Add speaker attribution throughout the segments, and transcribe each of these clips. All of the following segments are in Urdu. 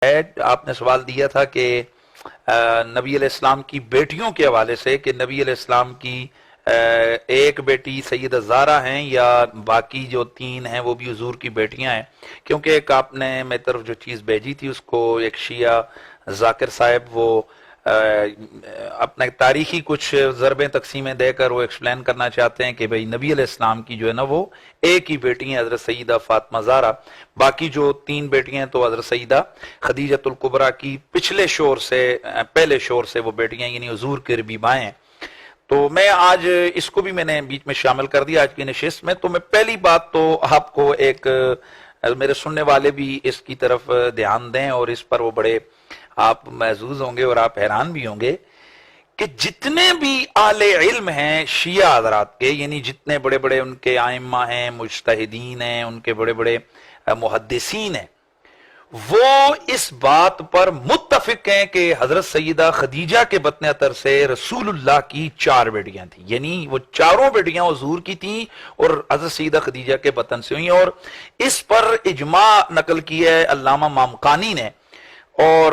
Speaker 1: آپ نے سوال دیا تھا کہ نبی علیہ السلام کی بیٹیوں کے حوالے سے کہ نبی علیہ السلام کی ایک بیٹی سیدہ زہرا ہیں یا باقی جو تین ہیں وہ بھی حضور کی بیٹیاں ہیں، کیونکہ ایک آپ نے میری طرف جو چیز بھیجی تھی اس کو ایک شیعہ ذاکر صاحب وہ اپنا تاریخی کچھ ضربیں تقسیمیں دے کر وہ ایکسپلین کرنا چاہتے ہیں کہ بھئی نبی علیہ السلام کی جو ہے نا وہ ایک ہی بیٹی ہیں حضرت سیدہ فاطمہ زہرا، باقی جو تین بیٹیاں ہیں تو حضرت سیدہ خدیجۃ الکبریٰ کی پچھلے شور سے پہلے شور سے وہ بیٹیاں یعنی حضور کے ربیبائیں ہیں۔ تو میں آج اس کو بھی میں نے بیچ میں شامل کر دیا آج کی نشست میں۔ تو میں پہلی بات تو آپ کو ایک میرے سننے والے بھی اس کی طرف دھیان دیں اور اس پر وہ بڑے آپ محظوظ ہوں گے اور آپ حیران بھی ہوں گے کہ جتنے بھی اہل علم ہیں شیعہ حضرات کے، یعنی جتنے بڑے بڑے ان کے ائمہ ہیں، مجتہدین ہیں، ان کے بڑے بڑے محدثین ہیں، وہ اس بات پر متفق ہیں کہ حضرت سیدہ خدیجہ کے بطن عطر سے رسول اللہ کی 4 بیٹیاں تھیں، یعنی وہ چاروں بیٹیاں حضور کی تھیں اور حضرت سیدہ خدیجہ کے بطن سے ہوئیں، اور اس پر اجماع نقل کیا ہے علامہ مامقانی نے، اور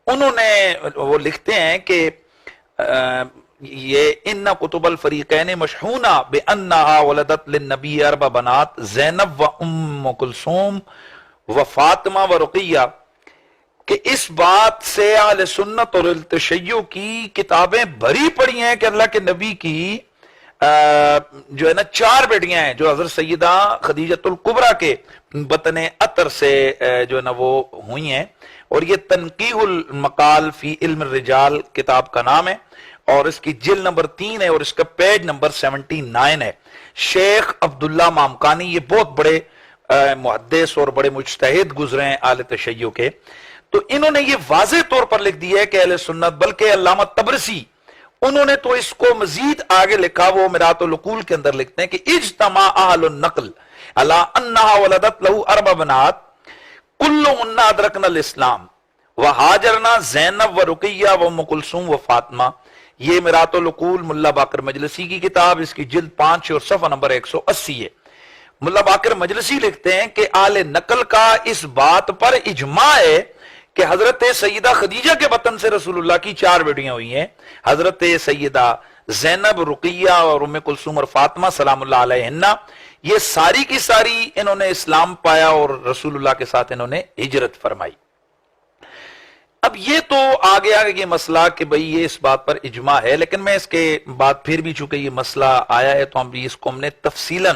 Speaker 1: انہوں نے وہ لکھتے ہیں کہ یہ ان کتب الفریقین مشحونہ بانہا ولدت للنبی 4 بنات زینب و ام کلثوم و فاطمہ و رقیہ، کہ اس بات سے اہل سنت اور التشیع کی کتابیں بھری پڑی ہیں کہ اللہ کے نبی کی جو ہے نا 4 بیٹیاں ہیں جو حضرت سیدہ خدیجۃ الکبریٰ کے بطن عطر سے جو ہے نا وہ ہوئی ہیں، اور یہ تنقیح المقال فی علم الرجال کتاب کا نام ہے، اور اس کی جلد نمبر 3 ہے اور اس کا پیج نمبر 79 ہے۔ شیخ عبداللہ مامقانی یہ بہت بڑے محدث اور بڑے مجتہد گزرے ہیں اہل تشیع کے، تو انہوں نے یہ واضح طور پر لکھ دیا ہے کہ اہل سنت، بلکہ علامہ طبرسی انہوں نے تو اس کو مزید آگے لکھا، وہ میرات العقول کے اندر لکھتے ہیں کہ اجتماع اہل النقل علی انہا ولدت لہو 4 بنات کلہن ادرکن الاسلام وہاجرنا زینب و رقیہ و ام کلثوم و فاطمہ۔ یہ میرات العقول ملا باقر مجلسی کی کتاب، اس کی جلد 5 اور صفحہ نمبر 180 ہے۔ ملا باقر مجلسی لکھتے ہیں کہ اہل نقل کا اس بات پر اجماع ہے کہ حضرت سیدہ خدیجہ کے بطن سے رسول اللہ کی 4 بیٹیاں ہوئی ہیں، حضرت سیدہ زینب، رقیہ اور ام کلثوم اور فاطمہ سلام اللہ علیہن، یہ ساری کی ساری انہوں نے اسلام پایا اور رسول اللہ کے ساتھ انہوں نے ہجرت فرمائی۔ اب یہ تو آگے یہ مسئلہ کہ بھئی یہ اس بات پر اجماع ہے، لیکن میں اس کے بعد پھر بھی چونکہ یہ مسئلہ آیا ہے تو ہم بھی اس کو ہم نے تفصیلاً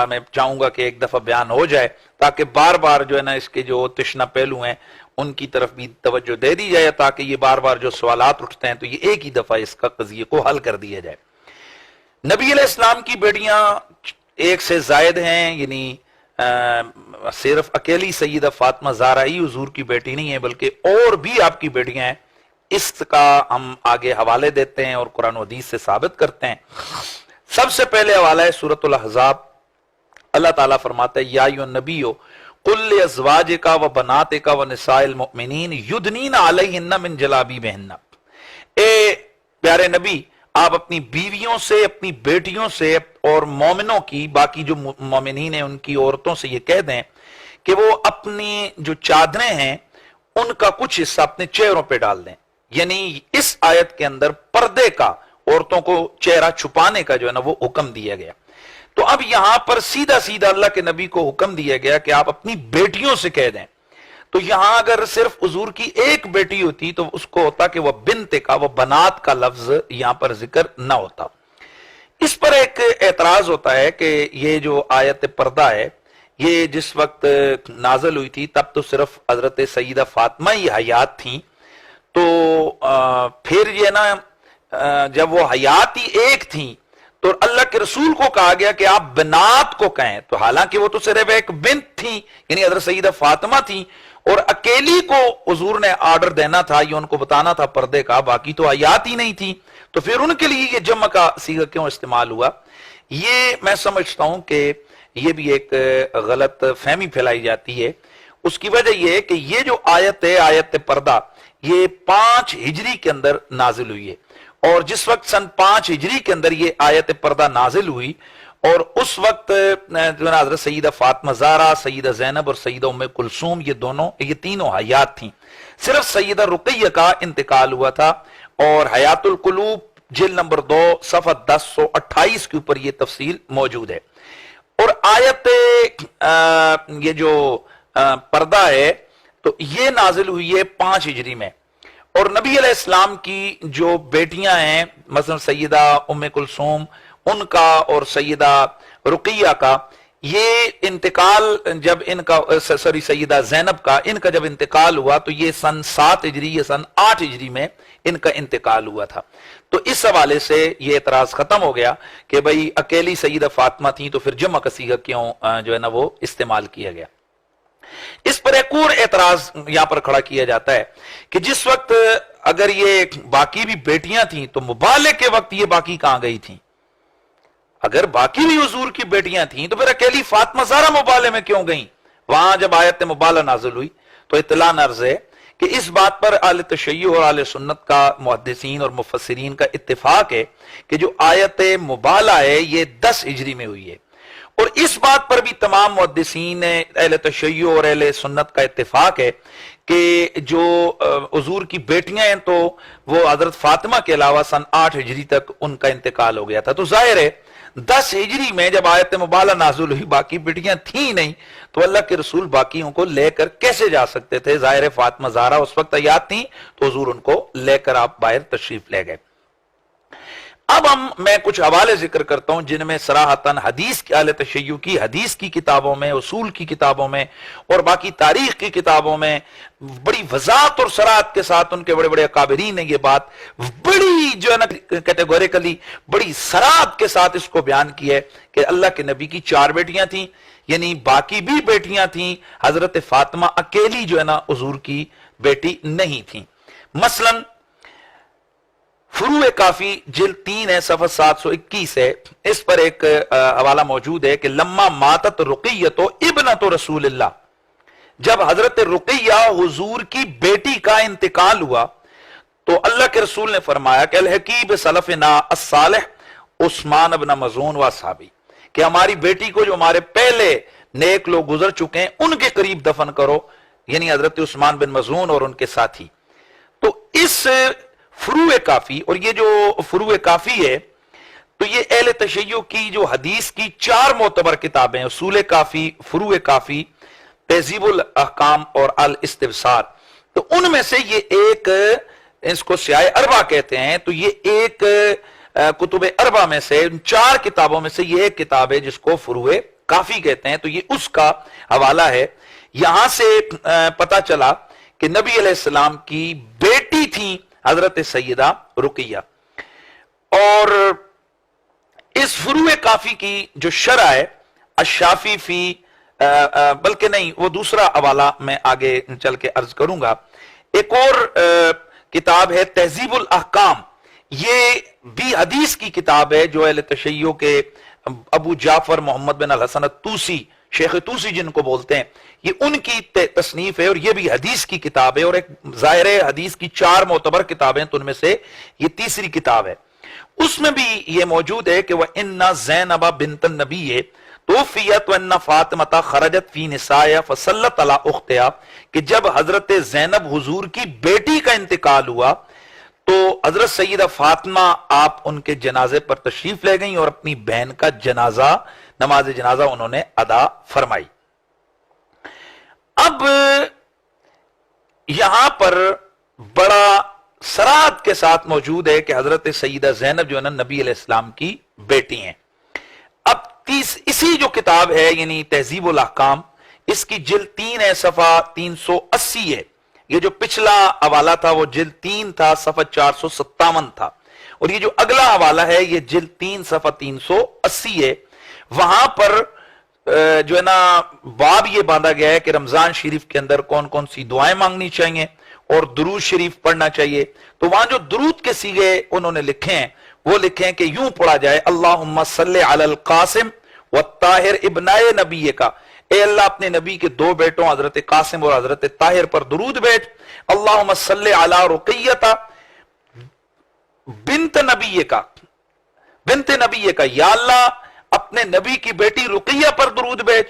Speaker 1: میں چاہوں گا کہ ایک دفعہ بیان ہو جائے تاکہ بار بار جو ہے نا اس کے جو تشنہ پہلو ہیں ان کی طرف بھی توجہ دے دی جائے، تاکہ یہ بار بار جو سوالات اٹھتے ہیں تو یہ ایک ہی دفعہ اس کا قضیے کو حل کر دیا جائے۔ نبی علیہ السلام کی بیٹیاں 1 سے زائد ہیں، یعنی صرف اکیلی سیدہ فاطمہ زہرا ہی حضور کی بیٹی نہیں ہے بلکہ اور بھی آپ کی بیٹیاں ہیں، اس کا ہم آگے حوالے دیتے ہیں اور قرآن و حدیث سے ثابت کرتے ہیں۔ سب سے پہلے حوالہ ہے سورۃ الاحزاب، اللہ تعالیٰ فرماتا ہے یا ایھا النبی قل لازواجک و بناتک و نساء المؤمنین یدنین علیہن من جلابیبہن، اے پیارے نبی آپ اپنی بیویوں سے، اپنی بیٹیوں سے اور مومنوں کی، باقی جو مومنین ہیں ان کی عورتوں سے یہ کہہ دیں کہ وہ اپنی جو چادریں ہیں ان کا کچھ حصہ اپنے چہروں پہ ڈال دیں، یعنی اس آیت کے اندر پردے کا، عورتوں کو چہرہ چھپانے کا جو ہے نا وہ حکم دیا گیا۔ تو اب یہاں پر سیدھا سیدھا اللہ کے نبی کو حکم دیا گیا کہ آپ اپنی بیٹیوں سے کہہ دیں، تو یہاں اگر صرف حضور کی ایک بیٹی ہوتی تو اس کو ہوتا کہ وہ بنت کا، وہ بنات کا لفظ یہاں پر ذکر نہ ہوتا۔ اس پر ایک اعتراض ہوتا ہے کہ یہ جو آیت پردہ ہے یہ جس وقت نازل ہوئی تھی تب تو صرف حضرت سیدہ فاطمہ ہی حیات تھیں، تو پھر یہ نا جب وہ حیات ہی ایک تھیں تو اللہ کے رسول کو کہا گیا کہ آپ بنات کو کہیں، تو حالانکہ وہ تو صرف ایک بنت تھی یعنی حضرت سیدہ فاطمہ تھی، اور اکیلی کو حضور نے آرڈر دینا تھا یا ان کو بتانا تھا پردے کا، باقی تو حیات ہی نہیں تھی، تو پھر ان کے لیے یہ جمع کا صیغہ کیوں استعمال ہوا؟ یہ میں سمجھتا ہوں کہ یہ بھی ایک غلط فہمی پھیلائی جاتی ہے۔ اس کی وجہ یہ ہے کہ یہ جو آیت ہے، آیت پردہ، یہ 5 ہجری کے اندر نازل ہوئی ہے، اور جس وقت سن 5 ہجری کے اندر یہ آیت پردہ نازل ہوئی اور اس وقت جو ہے حضرت سیدہ فاطمہ زہرا، سیدہ زینب اور سیدہ ام کلثوم یہ تینوں حیات تھیں. صرف سیدہ رقیہ کا انتقال ہوا تھا، اور حیات القلوب جلد نمبر 2 صفحہ 1028 کے اوپر یہ تفصیل موجود ہے. اور آیت یہ جو پردہ ہے تو یہ نازل ہوئی ہے 5 ہجری میں، اور نبی علیہ السلام کی جو بیٹیاں ہیں مثلا سیدہ ام کلثوم ان کا اور سیدہ رقیہ کا، یہ انتقال جب ان کا سیدہ زینب کا ان کا جب انتقال ہوا تو یہ سن 7 ہجری یا سن 8 ہجری میں ان کا انتقال ہوا تھا. تو اس حوالے سے یہ اعتراض ختم ہو گیا کہ بھئی اکیلی سیدہ فاطمہ تھیں تو پھر جمع کا صیغہ کیوں جو ہے نا وہ استعمال کیا گیا. اس پر ایک اور اعتراض یہاں پر کھڑا کیا جاتا ہے کہ جس وقت اگر یہ باقی بھی بیٹیاں تھیں تو مبالغے کے وقت یہ باقی کہاں گئی تھیں؟ اگر باقی بھی حضور کی بیٹیاں تھیں تو پھر اکیلی فاطمہ زہرا مبالغے میں کیوں گئیں؟ وہاں جب آیت مبالغہ نازل ہوئی تو اطلاع عرض ہے کہ اس بات پر اہل تشیع اور اہل سنت کا محدثین اور مفسرین کا اتفاق ہے کہ جو آیت مبالغہ ہے یہ 10 ہجری میں ہوئی ہے. اور اس بات پر بھی تمام محدثین اہل تشیع اور اہل سنت کا اتفاق ہے کہ جو حضور کی بیٹیاں ہیں تو وہ حضرت فاطمہ کے علاوہ سن 8 ہجری تک ان کا انتقال ہو گیا تھا. تو ظاہر ہے 10 ہجری میں جب آیت مبالغہ نازل ہوئی باقی بیٹیاں تھیں نہیں تو اللہ کے رسول باقیوں کو لے کر کیسے جا سکتے تھے؟ ظاہر فاطمہ زہرا اس وقت حیات تھیں تو حضور ان کو لے کر آپ باہر تشریف لے گئے. اب میں کچھ حوالے ذکر کرتا ہوں جن میں صراحتاً حدیث کی اہل تشیع کی حدیث کی کتابوں میں، اصول کی کتابوں میں اور باقی تاریخ کی کتابوں میں بڑی وضاحت اور صراحت کے ساتھ ان کے بڑے بڑے اکابرین نے یہ بات بڑی جو ہے نا کیٹیگوریکلی بڑی صراحت کے ساتھ اس کو بیان کیا ہے کہ اللہ کے نبی کی 4 بیٹیاں تھیں، یعنی باقی بھی بیٹیاں تھیں، حضرت فاطمہ اکیلی جو ہے نا حضور کی بیٹی نہیں تھیں. مثلاً فروع کافی جلد 3 ہے صفحہ 721 ہے، اس پر ایک حوالہ موجود ہے کہ لما ماتت رقیۃ ابنۃ رسول اللہ، جب حضرت رقیہ حضور کی بیٹی کا انتقال ہوا تو اللہ کے رسول نے فرمایا کہ الحقیب سلفنا الصالح عثمان بن مظعون و اصحابی، کہ ہماری بیٹی کو جو ہمارے پہلے نیک لوگ گزر چکے ہیں ان کے قریب دفن کرو، یعنی حضرت عثمان بن مظعون اور ان کے ساتھی. تو اس فروع کافی، اور یہ جو فروع کافی ہے تو یہ اہل تشیع کی جو حدیث کی 4 معتبر کتابیں، اصول کافی، فروع کافی، تہذیب الاحکام اور الاستبصار، تو ان میں سے یہ ایک، اس کو سیاہ اربع کہتے ہیں، تو یہ ایک کتب اربع میں سے 4 کتابوں میں سے یہ ایک کتاب ہے جس کو فروع کافی کہتے ہیں. تو یہ اس کا حوالہ ہے. یہاں سے پتہ چلا کہ نبی علیہ السلام کی بیٹی تھی حضرت سیدہ رقیہ. اور اس فروع کافی کی جو شرح ہے الشافی فی، بلکہ نہیں وہ دوسرا حوالہ میں آگے چل کے عرض کروں گا. ایک اور کتاب ہے تہذیب الاحکام، یہ بھی حدیث کی کتاب ہے جو اہل تشیع کے ابو جعفر محمد بن الحسن الطوسی، شیخ طوسی جن کو بولتے ہیں، یہ ان کی تصنیف ہے اور یہ بھی حدیث کی کتاب ہے. اور ایک ظاہر حدیث کی 4 معتبر کتابیں تو ان میں سے یہ تیسری کتاب ہے. اس میں بھی یہ موجود ہے کہ وَإِنَّ زَيْنَبَ بِنْتَ النَّبِيِّ تُوفِّيَتْ وَإِنَّ فَاطِمَةَ خَرَجَتْ فِي نِسَائِهَا فَصَلَّتْ عَلَىٰ أُخْتِهَا، کہ جب حضرت زینب حضور کی بیٹی کا انتقال ہوا تو حضرت سیدہ فاطمہ آپ ان کے جنازے پر تشریف لے گئیں اور اپنی بہن کا جنازہ، نماز جنازہ انہوں نے ادا فرمائی. اب یہاں پر بڑا صراحت کے ساتھ موجود ہے کہ حضرت سیدہ زینب جو ہے نا نبی علیہ السلام کی بیٹی ہیں. اب اسی جو کتاب ہے یعنی تہذیب الاحکام، اس کی جلد 3 ہے صفحہ 380 ہے. یہ جو پچھلا حوالہ تھا وہ جلد 3 تھا صفحہ 457 تھا، اور یہ جو اگلا حوالہ ہے یہ جلد 3 صفحہ 380 ہے. وہاں پر جو ہے نا باب یہ باندھا گیا ہے کہ رمضان شریف کے اندر کون کون سی دعائیں مانگنی چاہیے اور درود شریف پڑھنا چاہیے. تو وہاں جو درود کے صیغے انہوں نے لکھے ہیں وہ لکھے ہیں کہ یوں پڑھا جائے اللہم صلی علی القاسم والطاہر ابنائے نبی کا، اے اللہ اپنے نبی کے 2 بیٹوں حضرت قاسم اور حضرت طاہر پر درود بیٹھ. اللہم صلی علی رقیۃ بنت نبی کا، بنت نبی کا، یا اللہ اپنے نبی کی بیٹی رقیہ پر درود بھیج،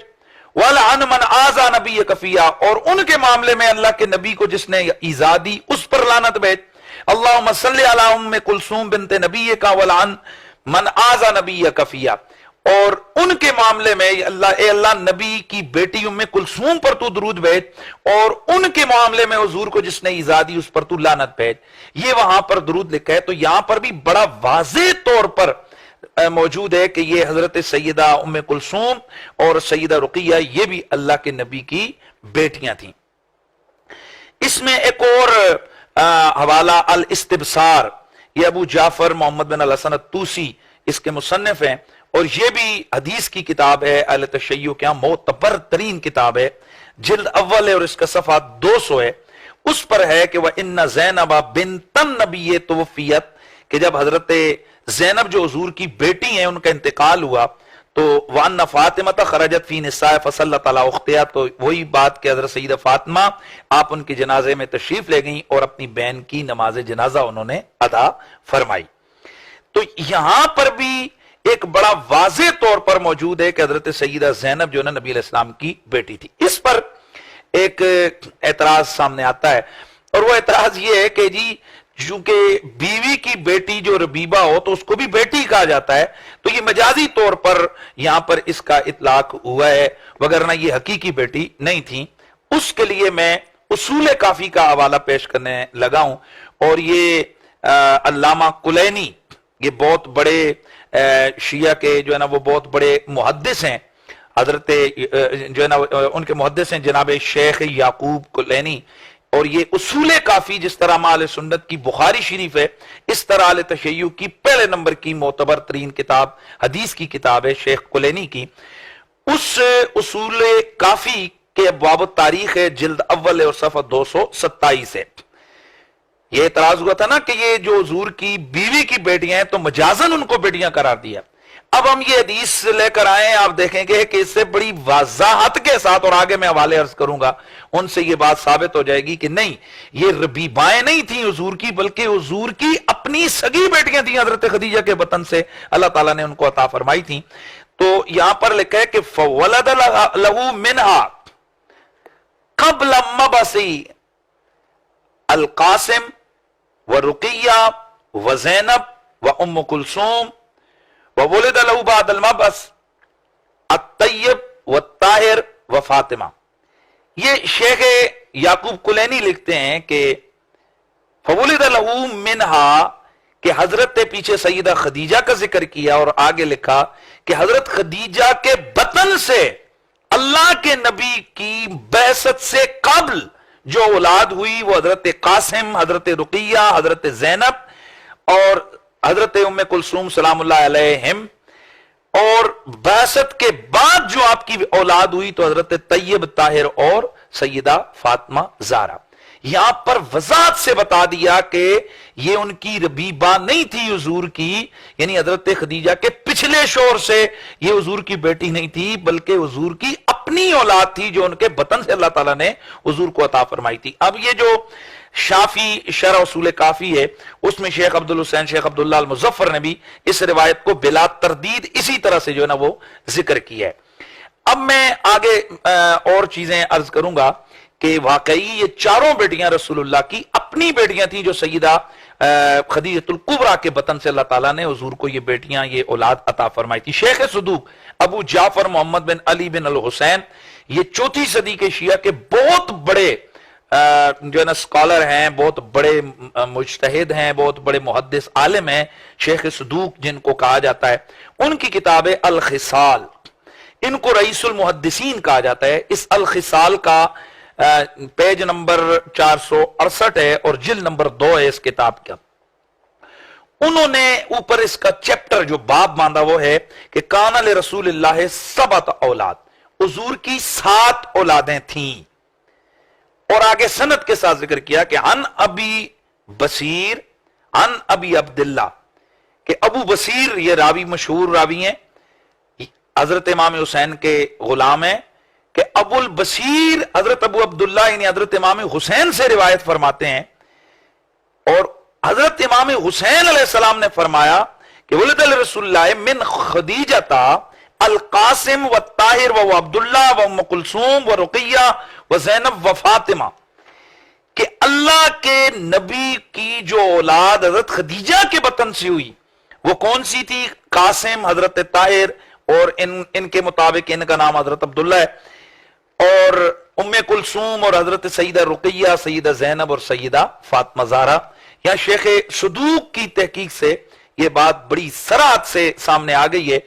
Speaker 1: وَلَعَنْ مَنْ آذَى نَبِيَّكَ فِيهَا، اور ان کے معاملے میں اللہ کے نبی کو جس نے ایذا دی اس پر لعنت بھیج، اللہم صلی علی ام کلثوم بنت نبیک وَلَعَنْ مَنْ آذَى نَبِيَّكَ فِيهَا، اور ان کے معاملے میں اے اللہ نبی کی بیٹی ام کلثوم پر تو درود بھیج، اور ان کے معاملے میں حضور کو جس نے ایذا دی اس پر تو لعنت بھیج۔ یہ وہاں پر درود لکھا ہے، تو یہاں پر بھی بڑا واضح طور پر موجود ہے کہ یہ حضرت سیدہ ام کلثوم اور سیدہ رقیہ یہ بھی اللہ کے نبی کی بیٹیاں تھیں۔ اس میں ایک اور حوالہ الاستبصار، یہ ابو جعفر محمد بن الحسن الطوسی اس کے مصنف ہیں، اور یہ بھی حدیث کی کتاب ہے، اہل تشیع کے یہاں معتبر ترین کتاب ہے، جلد اول ہے اور اس کا صفحہ 200 ہے۔ اس پر ہے کہ وَإِنَّ زَيْنَبَ بِنْتَ النَّبِيِّ تُوفِّيَتْ، کہ جب حضرت زینب جو حضور کی بیٹی ہیں ان کا انتقال ہوا تو وَأَنَّ فَاطِمَةَ خَرَجَتْ فِي نِسَاءِ فَصَلَّتْ عَلَىٰ أُخْتِهَا، تو وہی بات کہ حضرت سیدہ فاطمہ آپ ان کے جنازے میں تشریف لے گئیں اور اپنی بہن کی نماز جنازہ انہوں نے ادا فرمائی۔ تو یہاں پر بھی ایک بڑا واضح طور پر موجود ہے کہ حضرت سیدہ زینب جو ہے نبی علیہ السلام کی بیٹی تھی۔ اس پر ایک اعتراض سامنے آتا ہے، اور وہ اعتراض یہ ہے کہ جی چونکہ بیوی کی بیٹی جو ربیبہ ہو تو اس کو بھی بیٹی کہا جاتا ہے، تو یہ مجازی طور پر یہاں پر اس کا اطلاق ہوا ہے، وگرنہ یہ حقیقی بیٹی نہیں تھی۔ اس کے لیے میں اصول کافی کا حوالہ پیش کرنے لگا ہوں، اور یہ علامہ کلینی، یہ بہت بڑے شیعہ کے جو ہے نا وہ بہت بڑے محدث ہیں، حضرت جو ہے نا ان کے محدث ہیں جناب شیخ یعقوب کلینی، اور یہ اصول کافی جس طرح اہل سنت کی بخاری شریف ہے، اس طرح اہل تشیع کی پہلے نمبر کی معتبر ترین کتاب حدیث کی کتاب ہے شیخ کلینی کی، اس اصول کافی کے ابواب التاریخ ہے، جلد اول ہے اور صفحہ 227 ہے۔ یہ اعتراض ہوا تھا نا کہ یہ جو حضور کی بیوی کی بیٹیاں ہیں تو مجازن ان کو بیٹیاں قرار دیا۔ اب ہم یہ حدیث لے کر آئے، آپ دیکھیں گے کہ اس سے بڑی وضاحت کے ساتھ، اور آگے میں حوالے عرض کروں گا ان سے یہ بات ثابت ہو جائے گی کہ نہیں، یہ ربیبائیں نہیں تھیں حضور کی، بلکہ حضور کی اپنی سگی بیٹیاں تھیں، حضرت خدیجہ کے بطن سے اللہ تعالیٰ نے ان کو عطا فرمائی تھیں۔ تو یہاں پر لکھا ہے کہ فَوَلَدَ لَهُ مِنْهَا قَبْلَ مَبْعَثِ القاسم ورقیہ وزینب وام کلثوم وولد له بعد المبعث الطیب والطاہر وفاطمہ۔ یہ شیخ یعقوب کلینی لکھتے ہیں کہ فولد له منها، کہ حضرت پیچھے سیدہ خدیجہ کا ذکر کیا اور آگے لکھا کہ حضرت خدیجہ کے بطن سے اللہ کے نبی کی بعثت سے قبل جو اولاد ہوئی وہ حضرت قاسم، حضرت رقیہ، حضرت زینب اور حضرت ام کلثوم سلام اللہ علیہم، اور بعثت کے بعد جو آپ کی اولاد ہوئی تو حضرت طیب، طاہر اور سیدہ فاطمہ زہرا۔ یہاں پر وضاحت سے بتا دیا کہ یہ ان کی ربیبہ نہیں تھی حضور کی، یعنی حضرت خدیجہ کے پچھلے شوہر سے یہ حضور کی بیٹی نہیں تھی، بلکہ حضور کی اپنی اولاد تھی جو ان کے بطن سے اللہ تعالیٰ نے حضور کو عطا فرمائی تھی۔ اب یہ جو شافی شرح اصول کافی ہے اس میں شیخ عبدالحسین شیخ عبداللہ المظفر نے بھی اس روایت کو بلا تردید اسی طرح سے جو ہے نا وہ ذکر کیا ہے۔ اب میں آگے اور چیزیں عرض کروں گا کہ واقعی یہ چاروں بیٹیاں رسول اللہ کی اپنی بیٹیاں تھیں جو سیدہ خدیجۃ الکبریٰ کے بطن سے اللہ تعالیٰ نے حضور کو یہ بیٹیاں، یہ اولاد عطا فرمائی تھی۔ شیخ صدوق ابو جعفر محمد بن علی بن الحسین، یہ 4 صدی کے شیعہ کے بہت بڑے جو ہے نا اسکالر ہیں، بہت بڑے مجتہد ہیں، بہت بڑے محدث عالم ہیں، شیخ صدوق جن کو کہا جاتا ہے۔ ان کی کتاب ہے الخصال، ان کو رئیس المحدثین کہا جاتا ہے۔ اس الخصال کا پیج نمبر 468 ہے اور جلد نمبر 2 ہے اس کتاب کا۔ انہوں نے اوپر اس کا چیپٹر جو باب باندھا وہ ہے کہ کان لرسول اللہ 7 اولاد، حضور کی 7 اولادیں تھیں، اور آگے سند کے ساتھ ذکر کیا کہ عن ابی بصیر عن ابی عبداللہ، کہ ابو بصیر یہ راوی مشہور راوی ہیں، حضرت امام حسین کے غلام ہیں، کہ ابو البصیر حضرت ابو عبداللہ یعنی حضرت امام حسین سے روایت فرماتے ہیں، اور حضرت امام حسین علیہ السلام نے فرمایا کہ ولد رسول اللہ من خدیجہ القاسم و طاہر و عبداللہ و ام کلثوم و رقیہ و زینب و فاطمہ، کہ اللہ کے نبی کی جو اولاد حضرت خدیجہ کے بطن سے ہوئی وہ کون سی تھی؟ قاسم، حضرت طاہر، اور ان کے مطابق ان کا نام حضرت عبداللہ ہے، اور ام کلثوم اور حضرت سیدہ رقیہ، سیدہ زینب اور سیدہ فاطمہ زہرا۔ یہاں شیخ صدوق کی تحقیق سے یہ بات بڑی صراحت سے سامنے آ گئی ہے،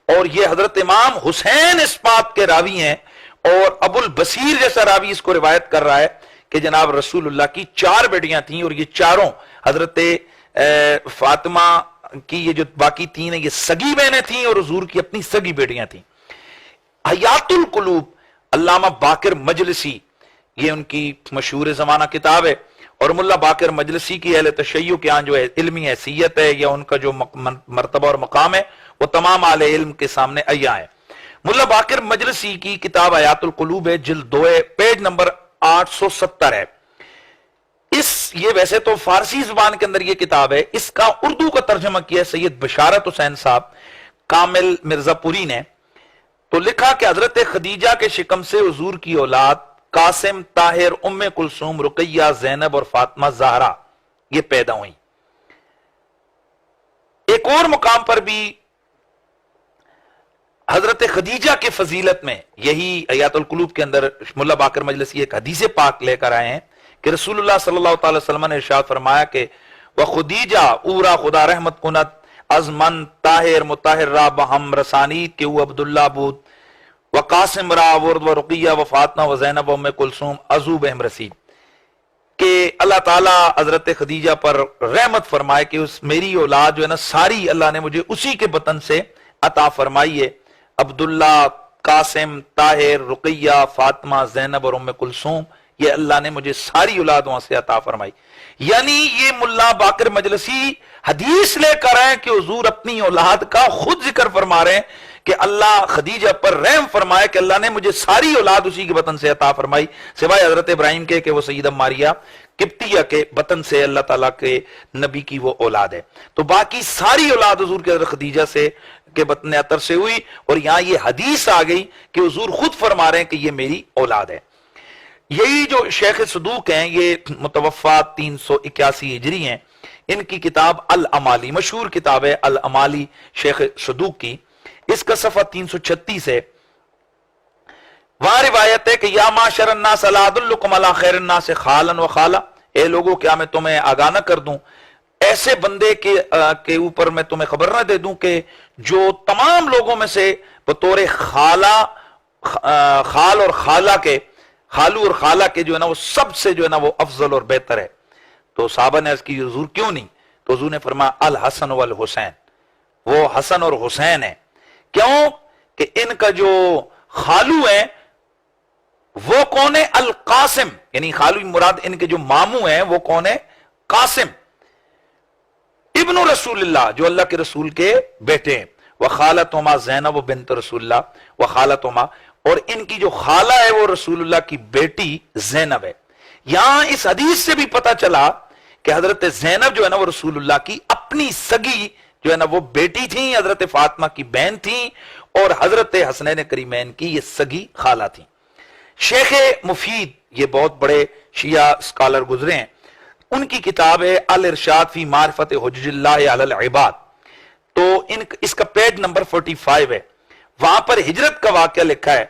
Speaker 1: اور یہ حضرت امام حسین اس بات کے راوی ہیں، اور ابو البصیر جیسا راوی اس کو روایت کر رہا ہے کہ جناب رسول اللہ کی 4 بیٹیاں تھیں، اور یہ چاروں حضرت فاطمہ کی یہ جو باقی 3 ہیں یہ سگی بہنیں تھیں، اور حضور کی اپنی سگی بیٹیاں تھیں۔ حیات القلوب علامہ باقر مجلسی، یہ ان کی مشہور زمانہ کتاب ہے، اور ملا باقر مجلسی کی اہل تشیع کے ہاں جو علمی حیثیت ہے یا ان کا جو مرتبہ اور مقام ہے وہ تمام اہل علم کے سامنے عیاں ہے۔ ملا باقر مجلسی کی کتاب حیات القلوب ہے، جلد 2 ہے، پیج نمبر 870 ہے۔ یہ ویسے تو فارسی زبان کے اندر یہ کتاب ہے، اس کا اردو کا ترجمہ کیا سید بشارت حسین صاحب کامل مرزا پوری نے، تو لکھا کہ حضرت خدیجہ کے شکم سے حضور کی اولاد قاسم، طاہر، ام کلثوم، رقیہ، زینب اور فاطمہ زہرا یہ پیدا ہوئیں۔ ایک اور مقام پر بھی حضرت خدیجہ کے فضیلت میں یہی حیات القلوب کے اندر ملا باقر مجلسی ایک حدیث پاک لے کر آئے ہیں کہ رسول اللہ صلی اللہ تعالی وسلم نے ارشاد فرمایا کہ وَخدیجہ اورا خدا رحمت کنت از من طاہر مطاہر را بہم رسانید کہ وہ عبداللہ بود وقاسم را ورد و رقیہ و فاطمہ و زینب و ام کلثوم ازو بہم رسید، کہ اللہ تعالیٰ حضرت خدیجہ پر رحمت فرمائے کہ اس میری اولاد جو ہے نا ساری اللہ نے مجھے اسی کے بطن سے عطا فرمائی ہے، عبداللہ، قاسم، طاہر، رقیہ، فاطمہ، زینب اور ام کلثوم، یہ اللہ نے مجھے ساری اولاد وہاں سے عطا فرمائی۔ یعنی یہ ملا باقر مجلسی حدیث لے کر آئے کہ حضور اپنی اولاد کا خود ذکر فرما رہے ہیں کہ اللہ خدیجہ پر رحم فرمائے کہ اللہ نے مجھے ساری اولاد اسی کے بطن سے عطا فرمائی، سوائے حضرت ابراہیم کے کہ وہ سیدہ ماریہ قبطیہ کے بطن سے اللہ تعالیٰ کے نبی کی وہ اولاد ہے، تو باقی ساری اولاد حضور کے حضرت خدیجہ سے کے بطن عطر سے ہوئی، اور یہاں یہ حدیث آ گئی کہ حضور خود فرما رہے ہیں کہ یہ میری اولاد ہے۔ یہی جو شیخ صدوق ہیں یہ متوفا 381 ہجری ہیں، ان کی کتاب الامالی مشہور کتاب ہے الامالی شیخ صدوق کی، اس کا صفحہ 336 ہے۔ وہاں روایت ہے کہ یا معاشر الناس لا ادلکم علی خیر الناس خالا و خالہ، اے لوگوں کیا میں تمہیں آگاہ نہ کر دوں ایسے بندے کے اوپر میں تمہیں خبر نہ دے دوں کہ جو تمام لوگوں میں سے بطور خالہ خال اور خالہ کے خالو اور خالہ کے جو ہے نا وہ سب سے جو ہے نا وہ افضل اور بہتر ہے۔ تو صحابہ نے عرض کی حضور کیوں نہیں؟ تو حضور نے فرمایا الحسن والحسین، وہ حسن اور حسین ہیں۔ کیوں کہ ان کا جو خالو ہیں وہ کون ہے؟ القاسم، یعنی خالو مراد ان کے جو ماموں ہیں وہ کون ہے؟ قاسم ابن رسول اللہ، جو اللہ کے رسول کے بیٹے ہیں، وخالتہما زینب بنت رسول اللہ وخالتہما، اور ان کی جو خالہ ہے وہ رسول اللہ کی بیٹی زینب ہے۔ یہاں اس حدیث سے بھی پتا چلا کہ حضرت زینب جو ہے نا وہ رسول اللہ کی اپنی سگی جو ہے نا وہ بیٹی تھیں، حضرت فاطمہ کی بہن تھیں، اور حضرت حسنین کریمین کی یہ سگی خالہ تھیں۔ شیخ مفید یہ بہت بڑے شیعہ اسکالر گزرے ہیں، ان کی کتاب ہے الارشاد فی معرفت حجج اللہ علی العباد، تو اس کا پیج نمبر 45 ہے، وہاں پر ہجرت کا واقعہ لکھا ہے،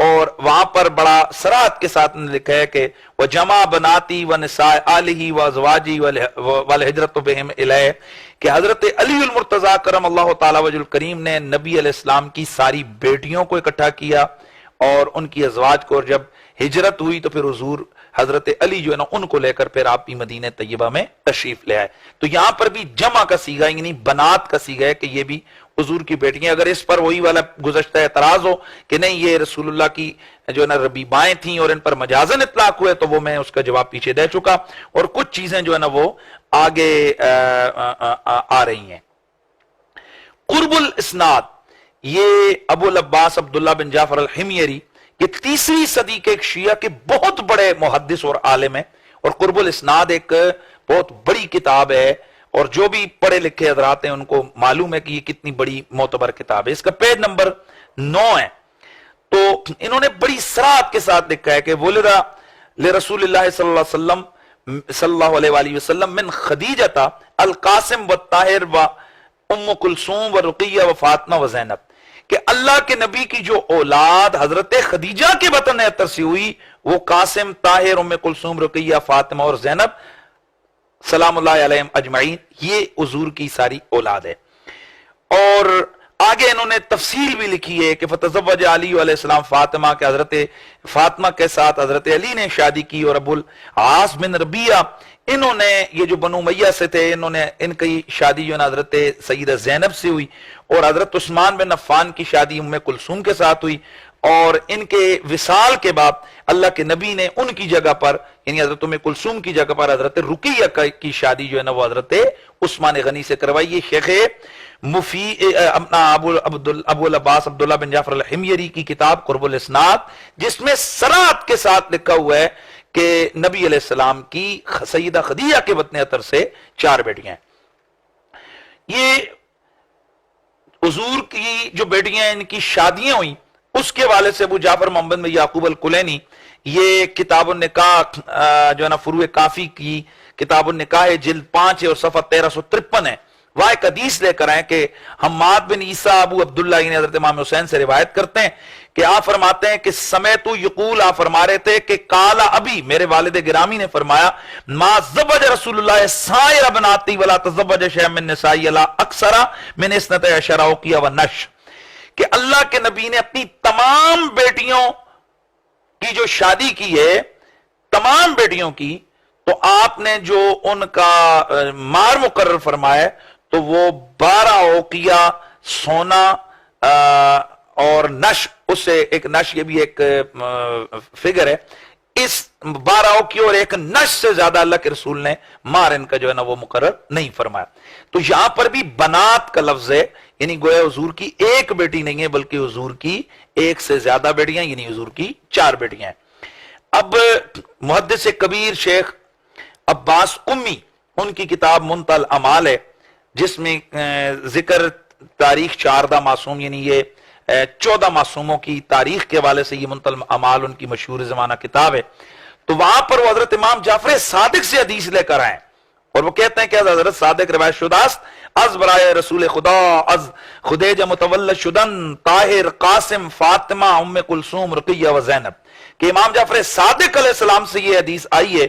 Speaker 1: اور وہاں پر بڑا صراحت کے ساتھ لکھا ہے کہ وجمع بناتی و نساء آلہ و ازواجی والہجرت بہم الیہ، کہ حضرت علی المرتضی کرم اللہ تعالی وجہ الکریم نے نبی علیہ السلام کی ساری بیٹیوں کو اکٹھا کیا اور ان کی ازواج کو، اور جب ہجرت ہوئی تو پھر حضور حضرت علی جو ہے نا ان کو لے کر پھر آپ بھی مدینہ طیبہ میں تشریف لے آئے۔ تو یہاں پر بھی جمع کا صیغہ یعنی بنات کا صیغہ ہے کہ یہ بھی حضور کی بیٹیاں۔ اگر اس پر وہی والا گزشتہ اعتراض ہو کہ نہیں یہ رسول اللہ کی جو ہے نا ربیبائیں تھیں اور ان پر مجازن اطلاق ہوئے، تو وہ میں اس کا جواب پیچھے دے چکا، اور کچھ چیزیں جو ہے نا وہ آگے آ رہی ہیں۔ قرب الاسناد، یہ ابو العباس عبداللہ بن جعفر الحمیری، یہ 3 صدی کے ایک شیعہ کے بہت بڑے محدث اور عالم ہیں، اور قرب الاسناد ایک بہت بڑی کتاب ہے، اور جو بھی پڑھے لکھے حضرات ہیں ان کو معلوم ہے کہ یہ کتنی بڑی معتبر کتاب ہے۔ اس کا پیج نمبر 9 ہیں. تو انہوں نے بڑی صراحت کے ساتھ لکھا ہے کہ ولدا لرسول اللہ صلی اللہ علیہ وسلم من خدیجہ القاسم والطاہر و ام کلثوم و رقیہ و فاطمہ و زینب، کہ اللہ کے نبی کی جو اولاد حضرت خدیجہ کے بطن اطہر سے ہوئی وہ قاسم، طاہر، ام کلثوم، رقیہ، فاطمہ اور زینب سلام اللہ علیہم اجمعین، یہ حضور کی ساری اولاد ہے. اور آگے انہوں نے تفصیل بھی لکھی ہے کہ فتزوج علی علیہ السلام فاطمہ، کہ حضرت فاطمہ کے ساتھ حضرت علی نے شادی کی، اور ابو العاص بن ربیعہ انہوں نے، یہ جو بنو امیہ سے تھے، انہوں نے ان کی شادی جو ہے حضرت سیدہ زینب سے ہوئی، اور حضرت عثمان بن عفان کی شادی ام کلثوم کے ساتھ ہوئی. اور ان کے وصال کے بعد اللہ کے نبی نے ان کی جگہ پر، یعنی حضرت ام کلثوم کی جگہ پر حضرت رقیہ کی شادی جو ہے نا وہ حضرت عثمان غنی سے کروائی. یہ شیخ ابو العباس عبداللہ بن جعفر الحمیری کی کتاب قرب الاسناد، جس میں صراحت کے ساتھ لکھا ہوا ہے کہ نبی علیہ السلام کی سیدہ خدیجہ کے بطن اطہر سے 4 بیٹیاں ہیں. یہ حضور کی جو بیٹیاں ان کی شادیاں ہوئیں، اس کے والد سے ابو جعفر محمد بن یعقوب الکلینی، یہ کتاب النکاح جو ہے نا فروع کافی کی کتاب النکاح جلد 5 ہے اور صفحہ 1353 ہے، وہ ایک حدیث لے کر آئے کہ حماد بن عیسیٰ ابو عبداللہ نے حضرت امام حسین سے روایت کرتے ہیں کہ آپ فرماتے ہیں کہ سمیت یقول، آپ فرما رہے تھے کہ کالا ابی، میرے والد گرامی نے فرمایا، ما زوج رسول اللہ سائر بناتی ولا تزوج شیئا من نسائی الا اکثر من 12 اوقیہ و نش، کہ اللہ کے نبی نے اپنی تمام بیٹیوں کی جو شادی کی ہے، تمام بیٹیوں کی، تو آپ نے جو ان کا مہر مقرر فرمایا تو وہ 12 اوقیہ سونا اور نش، اس سے ایک نش یہ بھی ایک فگر ہے، اس 12 اوقیہ اور ایک نش سے زیادہ اللہ کے رسول نے مہر ان کا جو ہے نا وہ مقرر نہیں فرمایا. تو یہاں پر بھی بنات کا لفظ ہے، یعنی گویا حضور کی ایک بیٹی نہیں ہے بلکہ حضور کی ایک سے زیادہ بیٹیاں، یعنی حضور کی 4 بیٹیاں ہیں. اب محدث کبیر شیخ عباس امی، ان کی کتاب منتهى الاعمال ہے، جس میں ذکر تاریخ 14 معصوم، یعنی یہ 14 معصوموں کی تاریخ کے حوالے سے یہ منتهى الاعمال ان کی مشہور زمانہ کتاب ہے. تو وہاں پر وہ حضرت امام جعفر صادق سے حدیث لے کر آئے اور وہ کہتے ہیں کہ حضرت صادق روایت شداست از برائے رسول خدا از خدیجہ متولد شدن طاہر قاسم فاطمہ ام کلثوم رقیہ و زینب، کہ امام جعفر صادق علیہ السلام سے یہ حدیث آئی ہے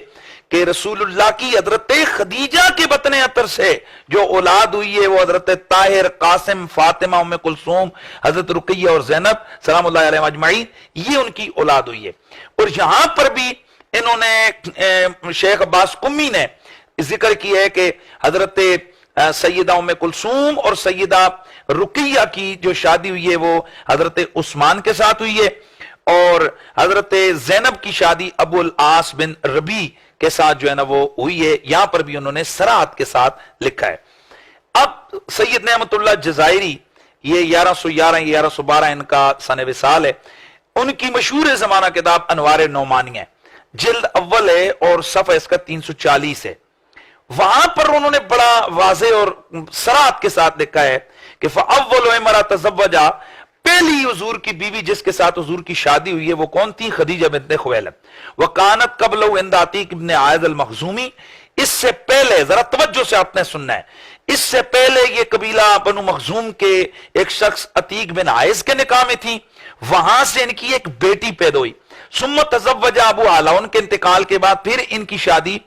Speaker 1: کہ رسول اللہ کی حضرت خدیجہ کے بطن اطہر سے جو اولاد ہوئی ہے وہ حضرت طاہر، قاسم، فاطمہ، ام کلثوم، حضرت رقیہ اور زینب سلام اللہ علیہ اجمعین، یہ ان کی اولاد ہوئی ہے. اور یہاں پر بھی انہوں نے شیخ عباس قمی نے ذکر کیا ہے کہ حضرت سیدہ ام کلثوم اور سیدہ رقیہ کی جو شادی ہوئی ہے وہ حضرت عثمان کے ساتھ ہوئی ہے، اور حضرت زینب کی شادی ابو العاص بن ربی کے ساتھ جو ہے نا وہ ہوئی ہے. یہاں پر بھی انہوں نے صراحت کے ساتھ لکھا ہے. اب سید نعمت اللہ جزائری، یہ 1111 1112 ان کا سن وصال ہے، ان کی مشہور زمانہ کتاب انوار نعمانیہ جلد اول ہے اور صفحہ اس کا 340 ہے. وہاں پر انہوں نے بڑا واضح اور صراحت کے ساتھ لکھا ہے کہ فاول امرأ تزوجا، پہلی حضور کی بیوی جس کے ساتھ حضور کی شادی ہوئی ہے وہ کون تھی؟ خدیجہ بنت خویلد. وکانت قبل عند عتیق ابن عائد المخزومی، اس سے پہلے، ذرا توجہ سے آپ نے سننا ہے، اس سے پہلے یہ قبیلہ بنو مخزوم کے ایک شخص عتیق بن عائز کے نکاح میں تھی، وہاں سے ان کی ایک بیٹی پیدا ہوئی. ثم تزوج ابو حالہ، ان کے انتقال کے بعد پھر ان کی شادی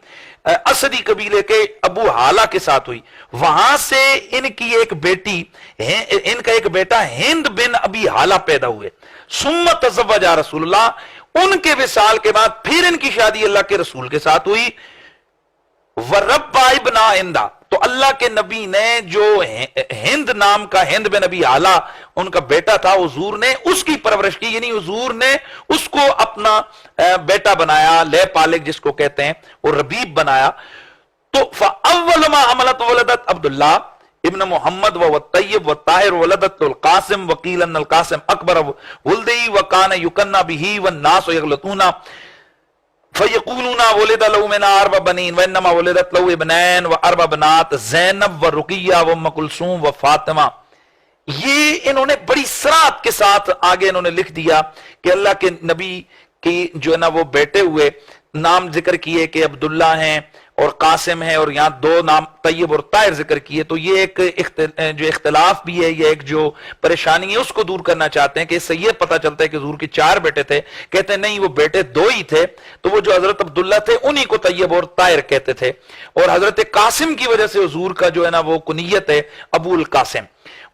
Speaker 1: اسدی قبیلے کے ابو حالہ کے ساتھ ہوئی. وہاں سے ان کی ایک بیٹی، ان کا ایک بیٹا ہند بن ابی حالہ پیدا ہوئے. ثم تزوج رسول اللہ، ان کے وصال کے بعد پھر ان کی شادی اللہ کے رسول کے ساتھ ہوئی. وربا ابن ہندا، تو اللہ کے نبی نے جو ہند نام کا ہند بن ابی حالہ ان کا بیٹا تھا، حضور نے اس کی پرورش کی، یعنی حضور نے اس کو اپنا بیٹا بنایا، لے پالک جس کو کہتے ہیں، اور ربیب بنایا. تو فاول ما حملت ولدت عبداللہ ابن محمد والطیب والطاہر ولدت القاسم وقیل ان القاسم اکبر ولدی وکان یکنہ بہی والناس یغلطون فیقولون ولد له من 4 بنین وانما ولدت له ابنین و 4 بنات زینب و رقیہ و ام کلثوم و فاطمہ. یہ انہوں نے بڑی سراحت کے ساتھ آگے انہوں نے لکھ دیا کہ اللہ کے نبی کی جو ہے نا وہ بیٹے ہوئے نام ذکر کیے کہ عبداللہ ہیں اور قاسم ہیں، اور یہاں دو نام طیب اور طاہر ذکر کیے. تو یہ ایک جو اختلاف بھی ہے، یہ ایک جو پریشانی ہے اس کو دور کرنا چاہتے ہیں کہ اس سے یہ پتہ چلتا ہے کہ حضور کے 4 بیٹے تھے. کہتے ہیں نہیں، وہ بیٹے 2 ہی تھے، تو وہ جو حضرت عبداللہ تھے انہی کو طیب اور طاہر کہتے تھے، اور حضرت قاسم کی وجہ سے حضور کا جو ہے نا وہ کنیت ہے ابو القاسم.